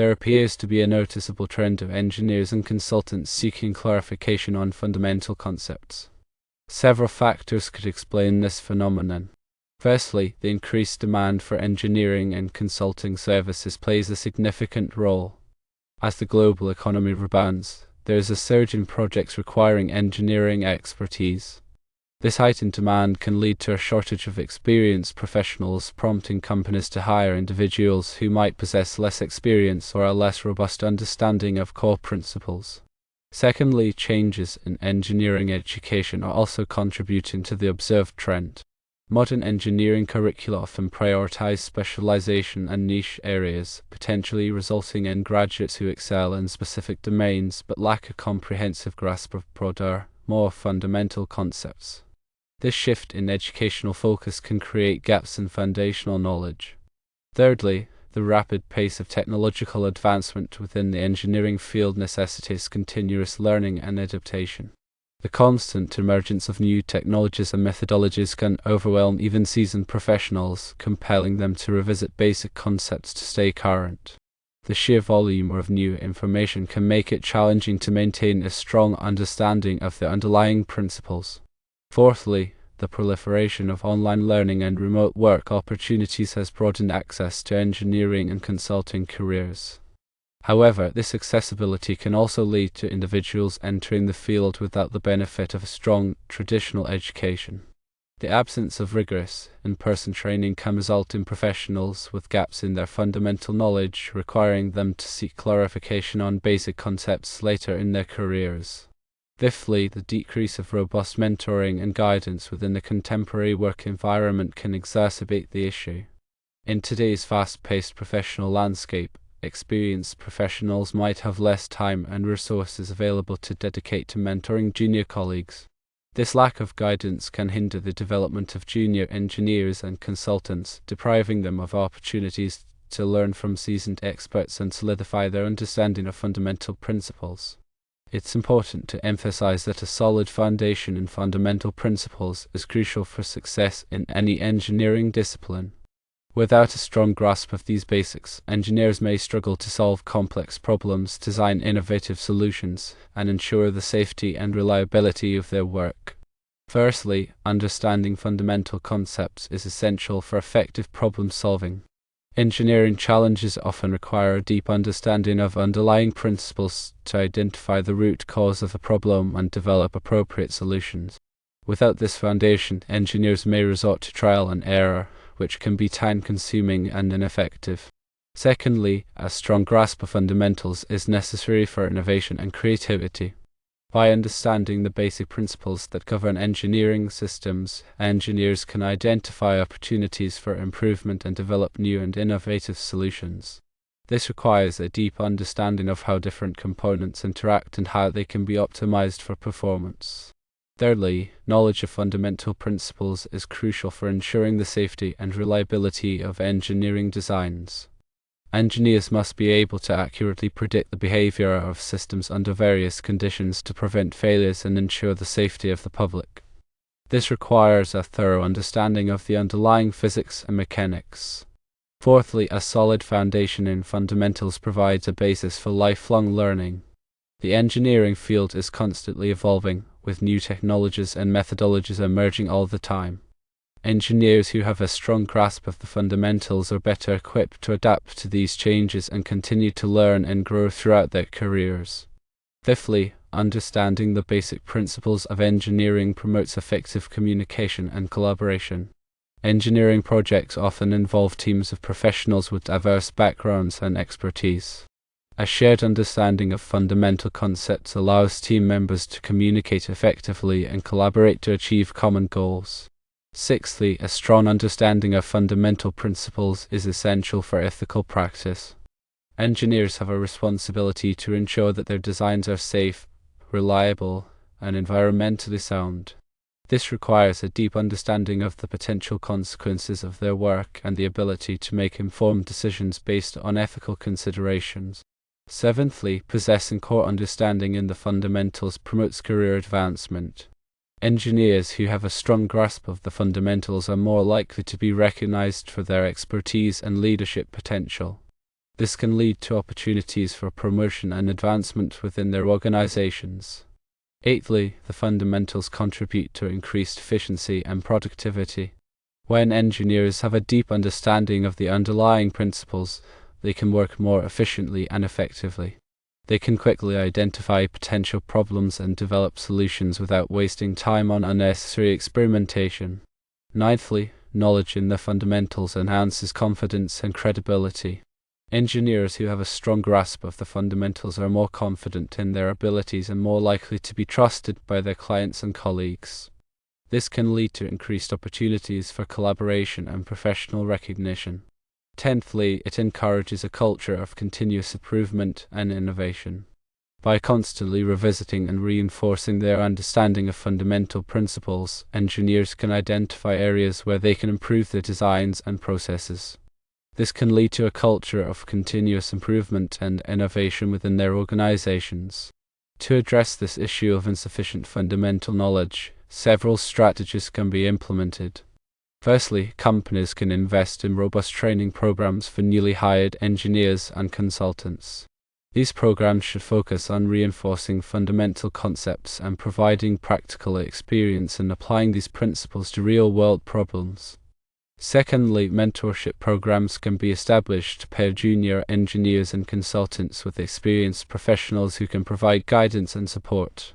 There appears to be a noticeable trend of engineers and consultants seeking clarification on fundamental concepts. Several factors could explain this phenomenon. Firstly, the increased demand for engineering and consulting services plays a significant role. As the global economy rebounds, there is a surge in projects requiring engineering expertise. This heightened demand can lead to a shortage of experienced professionals, prompting companies to hire individuals who might possess less experience or a less robust understanding of core principles. Secondly, changes in engineering education are also contributing to the observed trend. Modern engineering curricula often prioritize specialization and niche areas, potentially resulting in graduates who excel in specific domains but lack a comprehensive grasp of broader, more fundamental concepts. This shift in educational focus can create gaps in foundational knowledge. Thirdly, the rapid pace of technological advancement within the engineering field necessitates continuous learning and adaptation. The constant emergence of new technologies and methodologies can overwhelm even seasoned professionals, compelling them to revisit basic concepts to stay current. The sheer volume of new information can make it challenging to maintain a strong understanding of the underlying principles. Fourthly, the proliferation of online learning and remote work opportunities has broadened access to engineering and consulting careers. However, this accessibility can also lead to individuals entering the field without the benefit of a strong traditional education. The absence of rigorous, in-person training can result in professionals with gaps in their fundamental knowledge, requiring them to seek clarification on basic concepts later in their careers. Fifthly, the decrease of robust mentoring and guidance within the contemporary work environment can exacerbate the issue. In today's fast-paced professional landscape, experienced professionals might have less time and resources available to dedicate to mentoring junior colleagues. This lack of guidance can hinder the development of junior engineers and consultants, depriving them of opportunities to learn from seasoned experts and solidify their understanding of fundamental principles. It's important to emphasize that a solid foundation in fundamental principles is crucial for success in any engineering discipline. Without a strong grasp of these basics, engineers may struggle to solve complex problems, design innovative solutions, and ensure the safety and reliability of their work. Firstly, understanding fundamental concepts is essential for effective problem solving. Engineering challenges often require a deep understanding of underlying principles to identify the root cause of a problem and develop appropriate solutions. Without this foundation, engineers may resort to trial and error, which can be time-consuming and ineffective. Secondly, a strong grasp of fundamentals is necessary for innovation and creativity. By understanding the basic principles that govern engineering systems, engineers can identify opportunities for improvement and develop new and innovative solutions. This requires a deep understanding of how different components interact and how they can be optimized for performance. Thirdly, knowledge of fundamental principles is crucial for ensuring the safety and reliability of engineering designs. Engineers must be able to accurately predict the behavior of systems under various conditions to prevent failures and ensure the safety of the public. This requires a thorough understanding of the underlying physics and mechanics. Fourthly, a solid foundation in fundamentals provides a basis for lifelong learning. The engineering field is constantly evolving, with new technologies and methodologies emerging all the time. Engineers who have a strong grasp of the fundamentals are better equipped to adapt to these changes and continue to learn and grow throughout their careers. Fifthly, understanding the basic principles of engineering promotes effective communication and collaboration. Engineering projects often involve teams of professionals with diverse backgrounds and expertise. A shared understanding of fundamental concepts allows team members to communicate effectively and collaborate to achieve common goals. Sixthly, a strong understanding of fundamental principles is essential for ethical practice. Engineers have a responsibility to ensure that their designs are safe, reliable, and environmentally sound. This requires a deep understanding of the potential consequences of their work and the ability to make informed decisions based on ethical considerations. Seventhly, possessing core understanding in the fundamentals promotes career advancement. Engineers who have a strong grasp of the fundamentals are more likely to be recognized for their expertise and leadership potential. This can lead to opportunities for promotion and advancement within their organizations. Eighthly, the fundamentals contribute to increased efficiency and productivity. When engineers have a deep understanding of the underlying principles, they can work more efficiently and effectively. They can quickly identify potential problems and develop solutions without wasting time on unnecessary experimentation. Ninthly, knowledge in the fundamentals enhances confidence and credibility. Engineers who have a strong grasp of the fundamentals are more confident in their abilities and more likely to be trusted by their clients and colleagues. This can lead to increased opportunities for collaboration and professional recognition. Tenthly, it encourages a culture of continuous improvement and innovation. By constantly revisiting and reinforcing their understanding of fundamental principles, engineers can identify areas where they can improve their designs and processes. This can lead to a culture of continuous improvement and innovation within their organizations. To address this issue of insufficient fundamental knowledge, several strategies can be implemented. Firstly, companies can invest in robust training programs for newly hired engineers and consultants. These programs should focus on reinforcing fundamental concepts and providing practical experience in applying these principles to real-world problems. Secondly, mentorship programs can be established to pair junior engineers and consultants with experienced professionals who can provide guidance and support.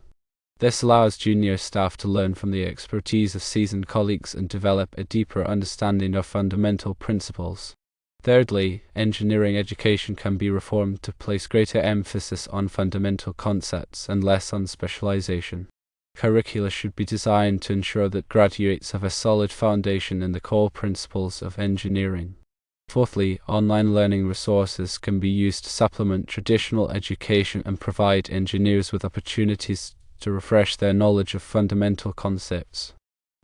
This allows junior staff to learn from the expertise of seasoned colleagues and develop a deeper understanding of fundamental principles. Thirdly, engineering education can be reformed to place greater emphasis on fundamental concepts and less on specialization. Curricula should be designed to ensure that graduates have a solid foundation in the core principles of engineering. Fourthly, online learning resources can be used to supplement traditional education and provide engineers with opportunities to refresh their knowledge of fundamental concepts.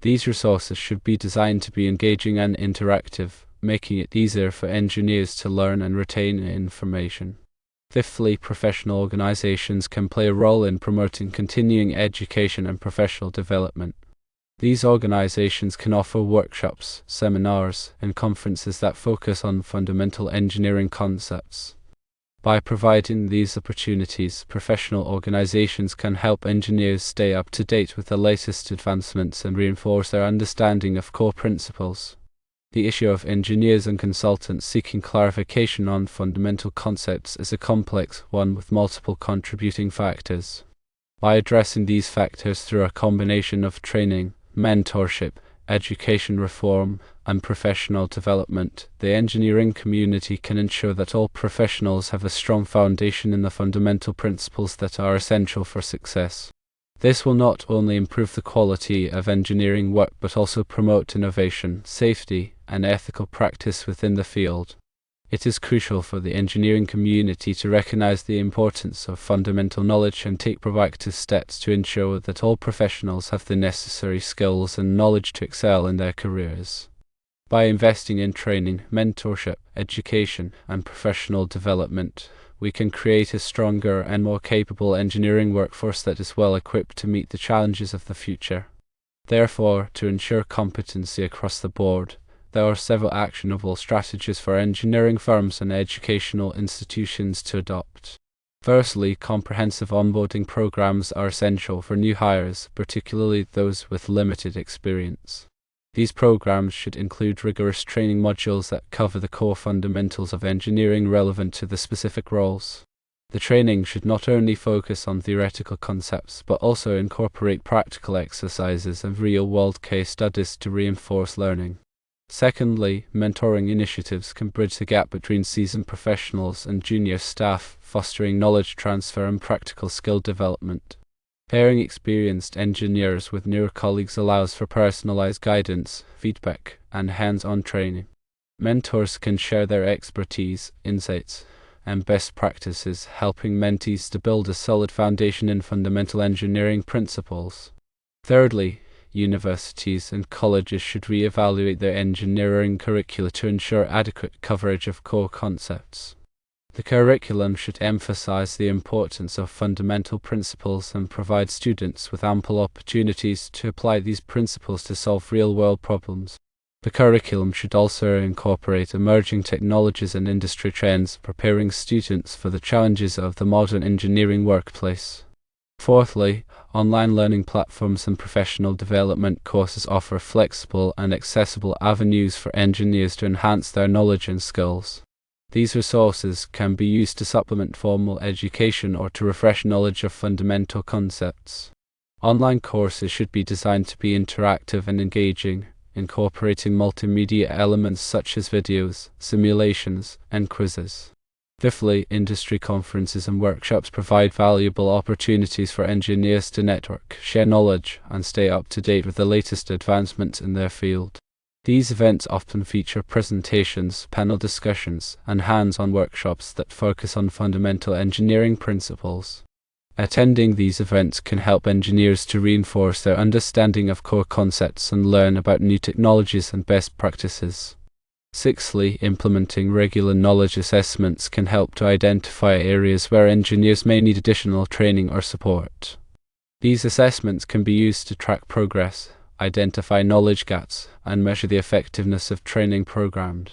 These resources should be designed to be engaging and interactive, making it easier for engineers to learn and retain information. Fifthly, professional organizations can play a role in promoting continuing education and professional development. These organizations can offer workshops, seminars, and conferences that focus on fundamental engineering concepts. By providing these opportunities, professional organizations can help engineers stay up to date with the latest advancements and reinforce their understanding of core principles. The issue of engineers and consultants seeking clarification on fundamental concepts is a complex one with multiple contributing factors. By addressing these factors through a combination of training, mentorship, education reform, and professional development, the engineering community can ensure that all professionals have a strong foundation in the fundamental principles that are essential for success. This will not only improve the quality of engineering work but also promote innovation, safety, and ethical practice within the field. It is crucial for the engineering community to recognize the importance of fundamental knowledge and take proactive steps to ensure that all professionals have the necessary skills and knowledge to excel in their careers. By investing in training, mentorship, education, and professional development, we can create a stronger and more capable engineering workforce that is well equipped to meet the challenges of the future. Therefore, to ensure competency across the board, there are several actionable strategies for engineering firms and educational institutions to adopt. Firstly, comprehensive onboarding programs are essential for new hires, particularly those with limited experience. These programs should include rigorous training modules that cover the core fundamentals of engineering relevant to the specific roles. The training should not only focus on theoretical concepts, but also incorporate practical exercises and real-world case studies to reinforce learning. Secondly, mentoring initiatives can bridge the gap between seasoned professionals and junior staff, fostering knowledge transfer and practical skill development. Pairing experienced engineers with newer colleagues allows for personalized guidance, feedback, and hands-on training. Mentors can share their expertise, insights, and best practices, helping mentees to build a solid foundation in fundamental engineering principles. Thirdly, universities and colleges should re-evaluate their engineering curricula to ensure adequate coverage of core concepts. The curriculum should emphasize the importance of fundamental principles and provide students with ample opportunities to apply these principles to solve real-world problems. The curriculum should also incorporate emerging technologies and industry trends, preparing students for the challenges of the modern engineering workplace. Fourthly, online learning platforms and professional development courses offer flexible and accessible avenues for engineers to enhance their knowledge and skills. These resources can be used to supplement formal education or to refresh knowledge of fundamental concepts. Online courses should be designed to be interactive and engaging, incorporating multimedia elements such as videos, simulations, and quizzes. Fifthly, industry conferences and workshops provide valuable opportunities for engineers to network, share knowledge, and stay up to date with the latest advancements in their field. These events often feature presentations, panel discussions, and hands-on workshops that focus on fundamental engineering principles. Attending these events can help engineers to reinforce their understanding of core concepts and learn about new technologies and best practices. Sixthly, implementing regular knowledge assessments can help to identify areas where engineers may need additional training or support. These assessments can be used to track progress, identify knowledge gaps, and measure the effectiveness of training programs.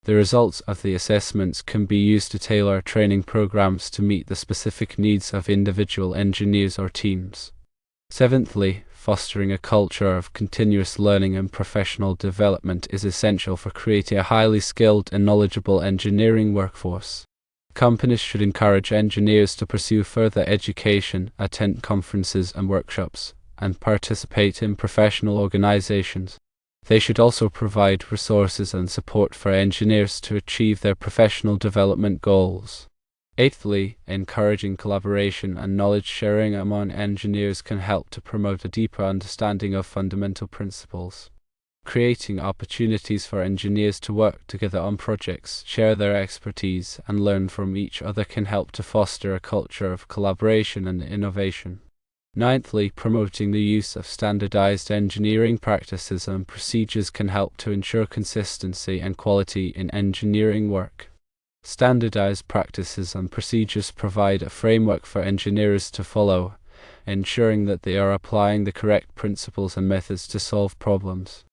The results of the assessments can be used to tailor training programs to meet the specific needs of individual engineers or teams. Seventhly, fostering a culture of continuous learning and professional development is essential for creating a highly skilled and knowledgeable engineering workforce. Companies should encourage engineers to pursue further education, attend conferences and workshops, and participate in professional organizations. They should also provide resources and support for engineers to achieve their professional development goals. Eighthly, encouraging collaboration and knowledge sharing among engineers can help to promote a deeper understanding of fundamental principles. Creating opportunities for engineers to work together on projects, share their expertise, and learn from each other can help to foster a culture of collaboration and innovation. Ninthly, promoting the use of standardized engineering practices and procedures can help to ensure consistency and quality in engineering work. Standardized practices and procedures provide a framework for engineers to follow, ensuring that they are applying the correct principles and methods to solve problems.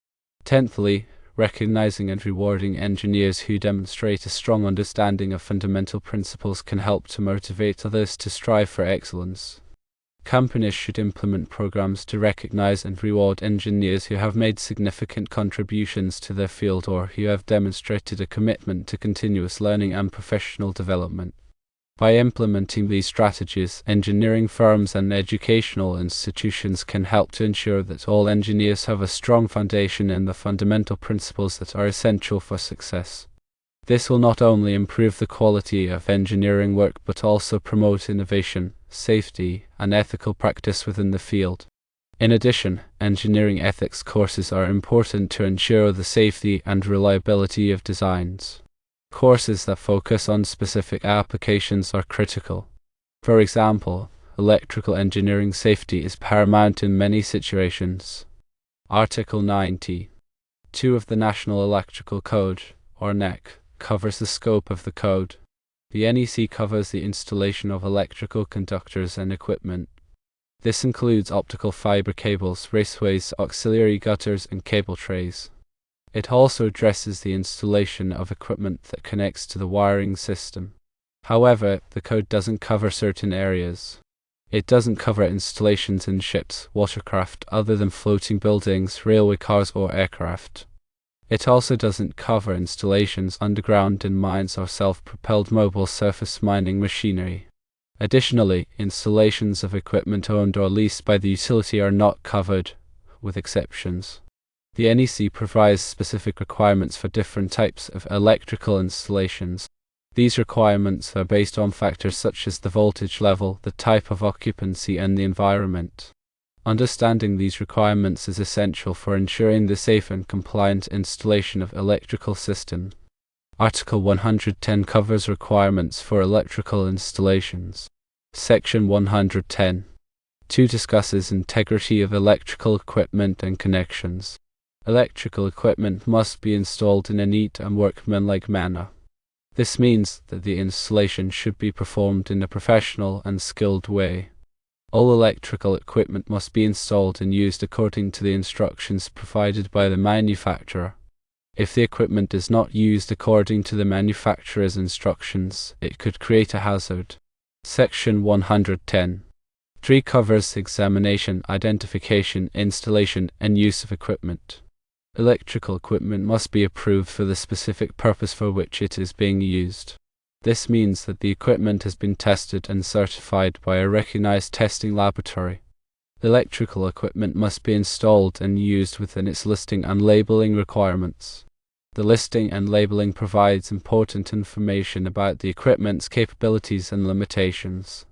Tenthly, recognizing and rewarding engineers who demonstrate a strong understanding of fundamental principles can help to motivate others to strive for excellence. Companies should implement programs to recognize and reward engineers who have made significant contributions to their field or who have demonstrated a commitment to continuous learning and professional development. By implementing these strategies, engineering firms and educational institutions can help to ensure that all engineers have a strong foundation in the fundamental principles that are essential for success. This will not only improve the quality of engineering work but also promote innovation, safety, and ethical practice within the field. In addition, engineering ethics courses are important to ensure the safety and reliability of designs. Courses that focus on specific applications are critical. For example, electrical engineering safety is paramount in many situations. Article 90(2) of the National Electrical Code, or NEC, covers the scope of the code. The NEC covers the installation of electrical conductors and equipment. This includes optical fiber cables, raceways, auxiliary gutters, and cable trays. It also addresses the installation of equipment that connects to the wiring system. However, the code doesn't cover certain areas. It doesn't cover installations in ships, watercraft other than floating buildings, railway cars, or aircraft. It also doesn't cover installations underground in mines or self-propelled mobile surface mining machinery. Additionally, installations of equipment owned or leased by the utility are not covered, with exceptions. The NEC provides specific requirements for different types of electrical installations. These requirements are based on factors such as the voltage level, the type of occupancy, and the environment. Understanding these requirements is essential for ensuring the safe and compliant installation of electrical systems. Article 110 covers requirements for electrical installations. Section 110(2) discusses integrity of electrical equipment and connections. Electrical equipment must be installed in a neat and workmanlike manner. This means that the installation should be performed in a professional and skilled way. All electrical equipment must be installed and used according to the instructions provided by the manufacturer. If the equipment is not used according to the manufacturer's instructions, it could create a hazard. Section 110. 3 covers examination, identification, installation, and use of equipment. Electrical equipment must be approved for the specific purpose for which it is being used. This means that the equipment has been tested and certified by a recognized testing laboratory. Electrical equipment must be installed and used within its listing and labeling requirements. The listing and labeling provides important information about the equipment's capabilities and limitations.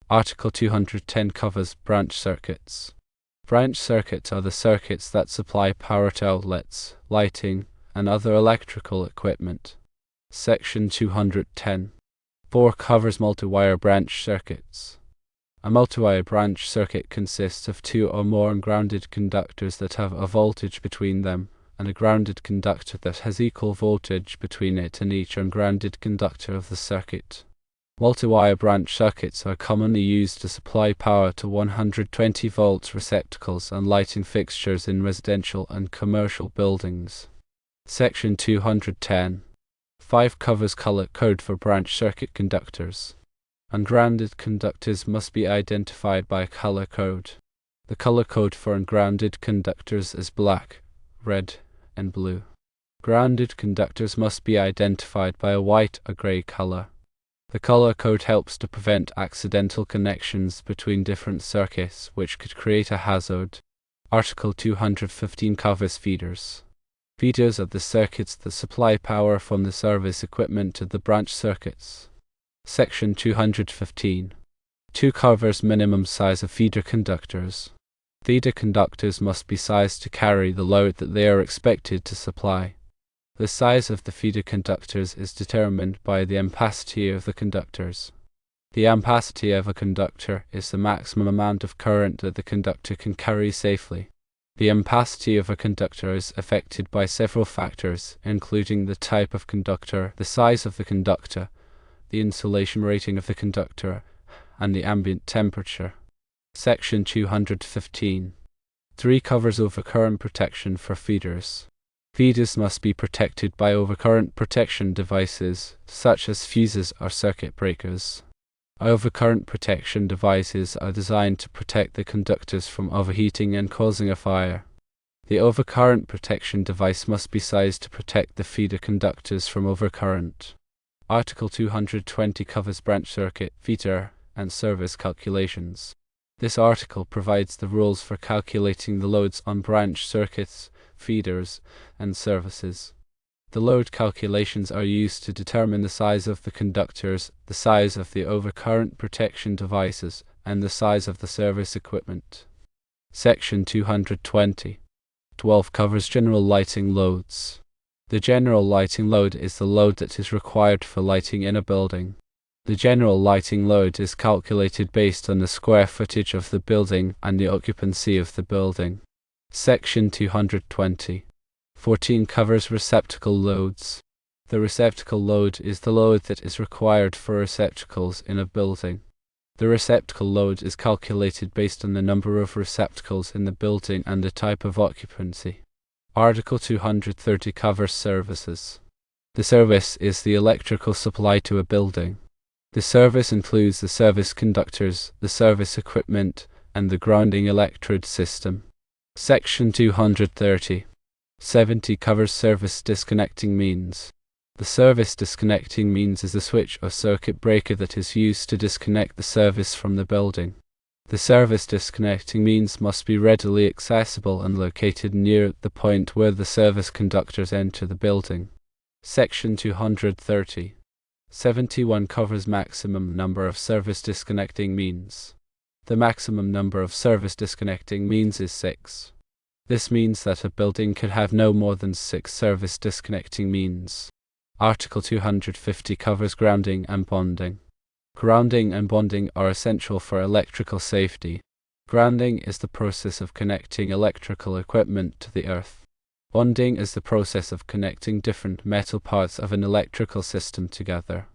Article 210 covers branch circuits. Branch circuits are the circuits that supply power to outlets, lighting, and other electrical equipment. Section 210. 4 covers multi-wire branch circuits. A multi-wire branch circuit consists of 2 or more ungrounded conductors that have a voltage between them, and a grounded conductor that has equal voltage between it and each ungrounded conductor of the circuit. Multi-wire branch circuits are commonly used to supply power to 120 volts receptacles and lighting fixtures in residential and commercial buildings. Section 210. 5 covers color code for branch circuit conductors. Ungrounded conductors must be identified by a color code. The color code for ungrounded conductors is black, red, and blue. Grounded conductors must be identified by a white or gray color. The color code helps to prevent accidental connections between different circuits, which could create a hazard. Article 215 covers feeders. Feeders are the circuits that supply power from the service equipment to the branch circuits. Section 215. 2 covers minimum size of feeder conductors. Feeder conductors must be sized to carry the load that they are expected to supply. The size of the feeder conductors is determined by the ampacity of the conductors. The ampacity of a conductor is the maximum amount of current that the conductor can carry safely. The ampacity of a conductor is affected by several factors, including the type of conductor, the size of the conductor, the insulation rating of the conductor, and the ambient temperature. Section 215. 3 covers overcurrent protection for feeders. Feeders must be protected by overcurrent protection devices, such as fuses or circuit breakers. Overcurrent protection devices are designed to protect the conductors from overheating and causing a fire. The overcurrent protection device must be sized to protect the feeder conductors from overcurrent. Article 220 covers branch circuit, feeder, and service calculations. This article provides the rules for calculating the loads on branch circuits, feeders, and services. The load calculations are used to determine the size of the conductors, the size of the overcurrent protection devices, and the size of the service equipment. Section 220. 12 covers general lighting loads. The general lighting load is the load that is required for lighting in a building. The general lighting load is calculated based on the square footage of the building and the occupancy of the building. Section 220. 14 covers receptacle loads. The receptacle load is the load that is required for receptacles in a building. The receptacle load is calculated based on the number of receptacles in the building and the type of occupancy. Article 230 covers services. The service is the electrical supply to a building. The service includes the service conductors, the service equipment, and the grounding electrode system. Section 230. 70 covers service disconnecting means. The service disconnecting means is a switch or circuit breaker that is used to disconnect the service from the building. The service disconnecting means must be readily accessible and located near the point where the service conductors enter the building. Section 230. 71 covers maximum number of service disconnecting means. The maximum number of service disconnecting means is 6. This means that a building could have no more than 6 service disconnecting means. Article 250 covers grounding and bonding. Grounding and bonding are essential for electrical safety. Grounding is the process of connecting electrical equipment to the earth. Bonding is the process of connecting different metal parts of an electrical system together.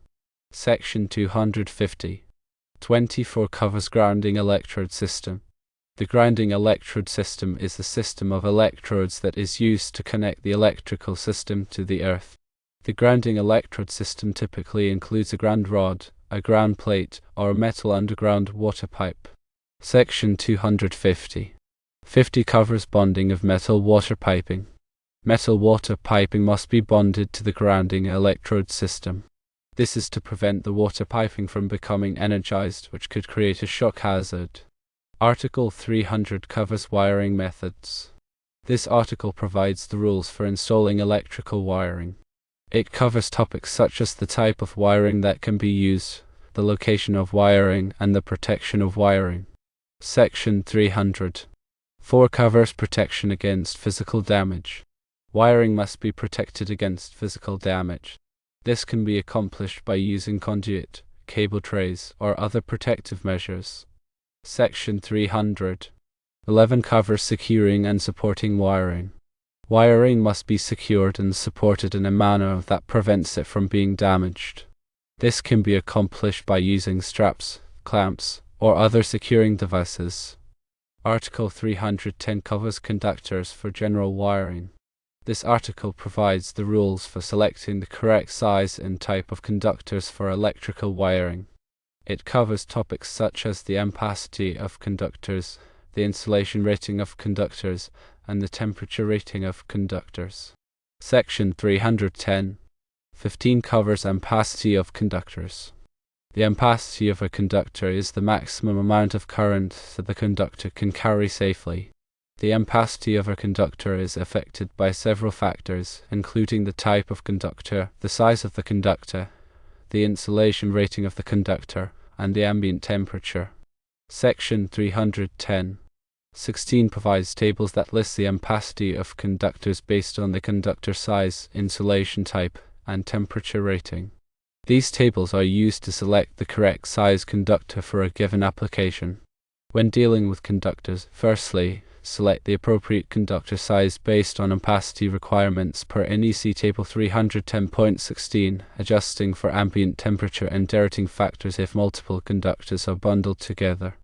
Section 250. 24 covers grounding electrode system. The grounding electrode system is the system of electrodes that is used to connect the electrical system to the earth. The grounding electrode system typically includes a ground rod, a ground plate, or a metal underground water pipe. Section 250. 50 covers bonding of metal water piping. Metal water piping must be bonded to the grounding electrode system. This is to prevent the water piping from becoming energized, which could create a shock hazard. Article 300 covers wiring methods. This article provides the rules for installing electrical wiring. It covers topics such as the type of wiring that can be used, the location of wiring, and the protection of wiring. Section 300. 4 covers protection against physical damage. Wiring must be protected against physical damage. This can be accomplished by using conduit, cable trays, or other protective measures. Section 300. 11 covers securing and supporting wiring. Wiring must be secured and supported in a manner that prevents it from being damaged. This can be accomplished by using straps, clamps, or other securing devices. Article 310 covers conductors for general wiring. This article provides the rules for selecting the correct size and type of conductors for electrical wiring. It covers topics such as the ampacity of conductors, the insulation rating of conductors, and the temperature rating of conductors. Section 310. 15 covers ampacity of conductors. The ampacity of a conductor is the maximum amount of current that the conductor can carry safely. The ampacity of a conductor is affected by several factors, including the type of conductor, the size of the conductor, the insulation rating of the conductor, and the ambient temperature. Section 310. 16 provides tables that list the ampacity of conductors based on the conductor size, insulation type, and temperature rating. These tables are used to select the correct size conductor for a given application. When dealing with conductors, firstly, select the appropriate conductor size based on ampacity requirements per NEC Table 310.16, adjusting for ambient temperature and derating factors if multiple conductors are bundled together.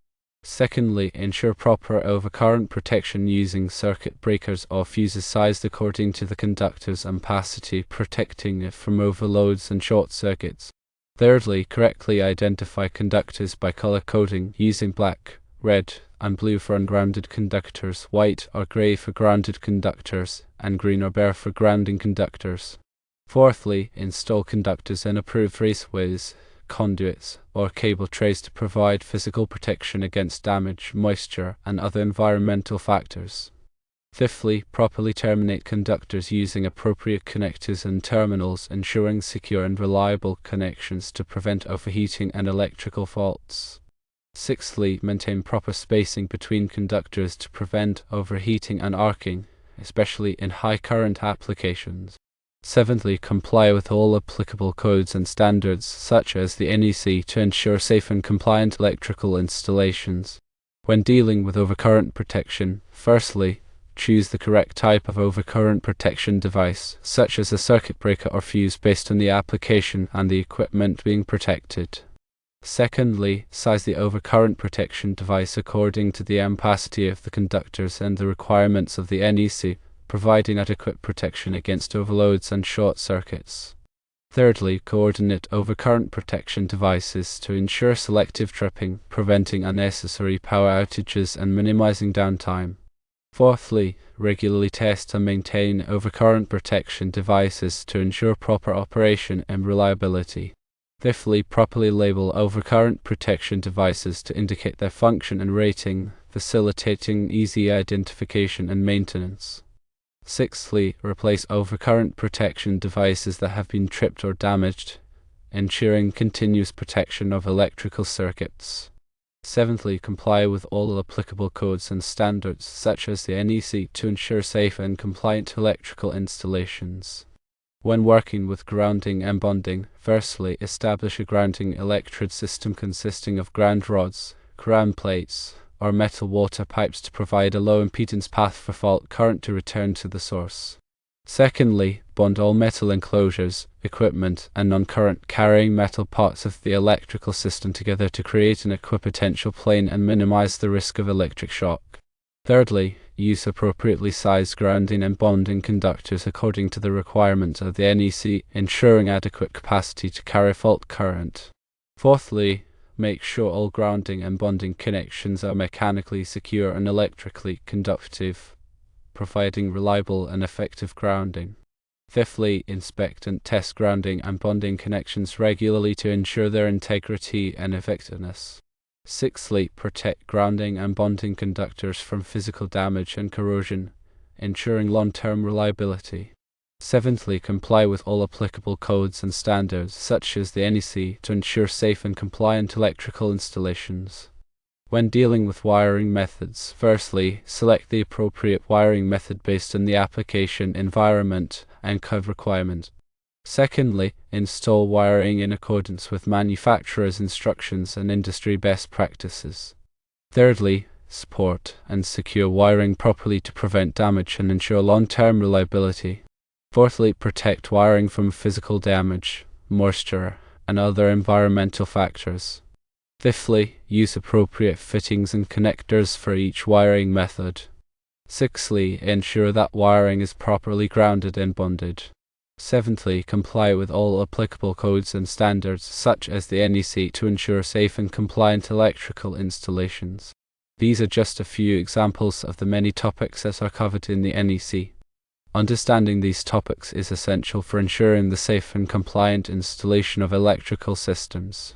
Secondly, ensure proper overcurrent protection using circuit breakers or fuses sized according to the conductor's ampacity, protecting it from overloads and short circuits. Thirdly, correctly identify conductors by color coding using black, red, and blue for ungrounded conductors, white or grey for grounded conductors, and green or bare for grounding conductors. Fourthly, install conductors in approved raceways, conduits, or cable trays to provide physical protection against damage, moisture, and other environmental factors. Fifthly, properly terminate conductors using appropriate connectors and terminals, ensuring secure and reliable connections to prevent overheating and electrical faults. Sixthly, maintain proper spacing between conductors to prevent overheating and arcing, especially in high current applications. Seventhly, comply with all applicable codes and standards, such as the NEC, to ensure safe and compliant electrical installations. When dealing with overcurrent protection, firstly, choose the correct type of overcurrent protection device, such as a circuit breaker or fuse based on the application and the equipment being protected. Secondly, size the overcurrent protection device according to the ampacity of the conductors and the requirements of the NEC, providing adequate protection against overloads and short circuits. Thirdly, coordinate overcurrent protection devices to ensure selective tripping, preventing unnecessary power outages and minimizing downtime. Fourthly, regularly test and maintain overcurrent protection devices to ensure proper operation and reliability. Fifthly, properly label overcurrent protection devices to indicate their function and rating, facilitating easy identification and maintenance. Sixthly, replace overcurrent protection devices that have been tripped or damaged, ensuring continuous protection of electrical circuits. Seventhly, comply with all applicable codes and standards, such as the NEC, to ensure safe and compliant electrical installations. When working with grounding and bonding, firstly, establish a grounding electrode system consisting of ground rods, ground plates, or metal water pipes to provide a low impedance path for fault current to return to the source. Secondly, bond all metal enclosures, equipment, and non-current carrying metal parts of the electrical system together to create an equipotential plane and minimize the risk of electric shock. Thirdly, use appropriately sized grounding and bonding conductors according to the requirements of the NEC, ensuring adequate capacity to carry fault current. Fourthly, make sure all grounding and bonding connections are mechanically secure and electrically conductive, providing reliable and effective grounding. Fifthly, inspect and test grounding and bonding connections regularly to ensure their integrity and effectiveness. Sixthly, protect grounding and bonding conductors from physical damage and corrosion, ensuring long-term reliability. Seventhly, comply with all applicable codes and standards, such as the NEC, to ensure safe and compliant electrical installations. When dealing with wiring methods, firstly, select the appropriate wiring method based on the application, environment, and code requirement. Secondly, install wiring in accordance with manufacturer's instructions and industry best practices. Thirdly, support and secure wiring properly to prevent damage and ensure long-term reliability. Fourthly, protect wiring from physical damage, moisture, and other environmental factors. Fifthly, use appropriate fittings and connectors for each wiring method. Sixthly, ensure that wiring is properly grounded and bonded. Seventhly, comply with all applicable codes and standards, such as the NEC, to ensure safe and compliant electrical installations. These are just a few examples of the many topics that are covered in the NEC. Understanding these topics is essential for ensuring the safe and compliant installation of electrical systems.